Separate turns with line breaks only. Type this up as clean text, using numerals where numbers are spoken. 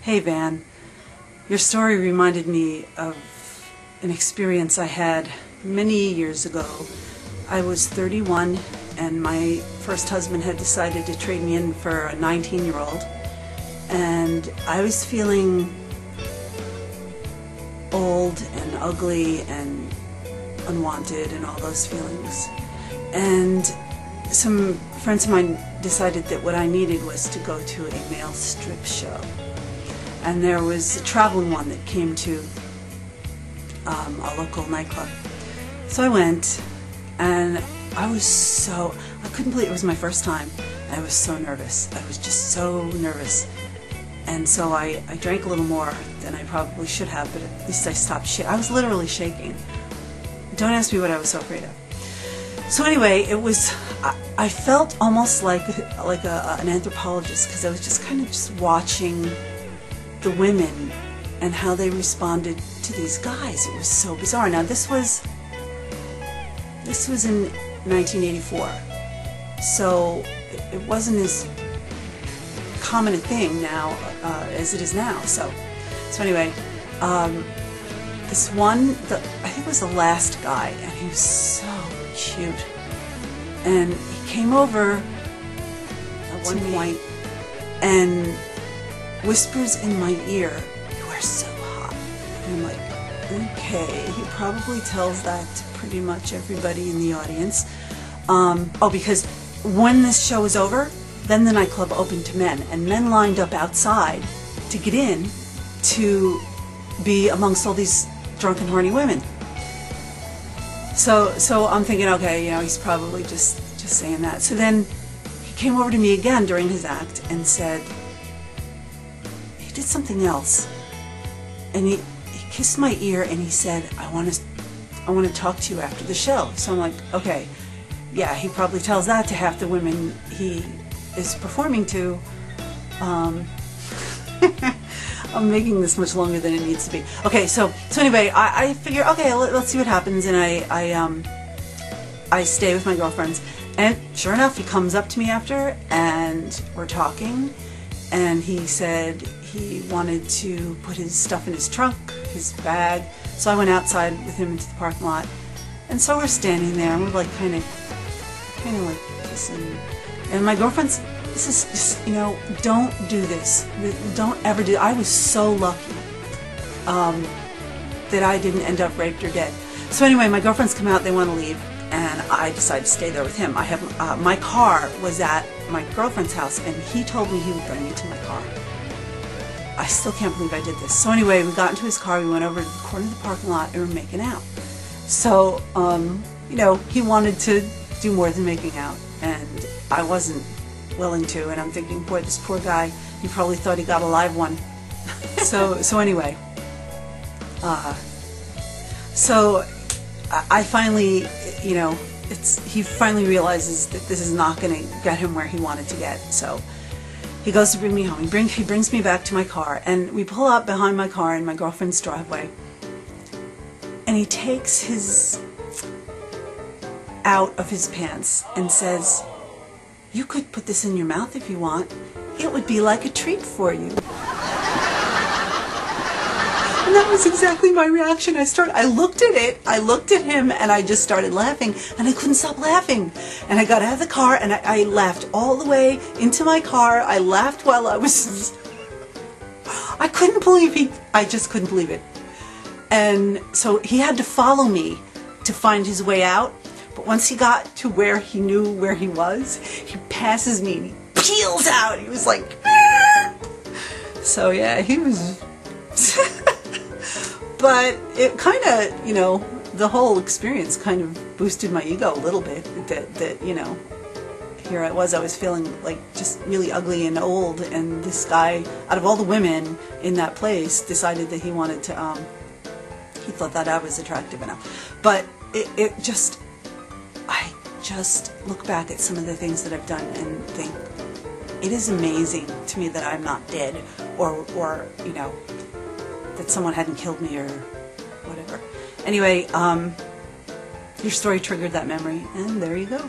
Hey Van, your story reminded me of an experience I had many years ago. I was 31 and my first husband had decided to trade me in for a 19-year-old, and I was feeling old and ugly and unwanted and all those feelings. And some friends of mine decided that what I needed was to go to a male strip show. And there was a traveling one that came to a local nightclub. So I went, and I couldn't believe it was my first time. I was so nervous. I was just so nervous. And so I drank a little more than I probably should have, but at least I stopped shaking. I was literally shaking. Don't ask me what I was so afraid of. So anyway, I felt almost like an anthropologist, because I was just kind of just watching the women and how they responded to these guys. It was so bizarre. Now this was in 1984, so it wasn't as common a thing now as it is now. So anyway, this one, I think it was the last guy, and he was so cute, and he came over at one point and whispers in my ear, "You are so hot." And I'm like, okay, he probably tells that to pretty much everybody in the audience. Because when this show was over, then the nightclub opened to men, and men lined up outside to get in to be amongst all these drunken, horny women. So I'm thinking, okay, you know, he's probably just saying that. So then he came over to me again during his act and said, he did something else, and he kissed my ear and he said, I want to talk to you after the show. So I'm like, okay, yeah, he probably tells that to half the women he is performing to. I'm making this much longer than it needs to be. Okay, so anyway, I figure, okay, let's see what happens, and I stay with my girlfriends, and sure enough, he comes up to me after, and we're talking, and he said he wanted to put his stuff in his trunk, his bag. So I went outside with him into the parking lot, and so we're standing there, and we're like kind of like kissing, and my girlfriend's, this is just, you know, don't do this. Don't ever do it. I was so lucky that I didn't end up raped or dead. So anyway, my girlfriends come out, they want to leave, and I decide to stay there with him. I have my car was at my girlfriend's house, and he told me he would bring me to my car. I still can't believe I did this. So anyway, we got into his car, we went over to the corner of the parking lot, and we were making out. So, you know, he wanted to do more than making out, and I wasn't willing to, and I'm thinking, boy, this poor guy, he probably thought he got a live one. So anyway, so I finally, you know, he finally realizes that this is not going to get him where he wanted to get. So he goes to bring me home. He brings me back to my car, and we pull up behind my car in my girlfriend's driveway, and he takes his out of his pants and says, "You could put this in your mouth if you want. It would be like a treat for you." And that was exactly my reaction. I looked at it, I looked at him, and I just started laughing, and I couldn't stop laughing. And I got out of the car, and I laughed all the way into my car. I laughed while I was... I couldn't believe I just couldn't believe it. And so he had to follow me to find his way out. But once he got to where he knew where he was, he passes me and he peels out. He was like, "Ah!" So yeah, he was... But it kind of, you know, the whole experience kind of boosted my ego a little bit. That you know, here I was feeling like just really ugly and old, and this guy, out of all the women in that place, decided that he wanted to, he thought that I was attractive enough. But I just look back at some of the things that I've done and think, it is amazing to me that I'm not dead, or you know, that someone hadn't killed me or whatever. Anyway, your story triggered that memory, and there you go.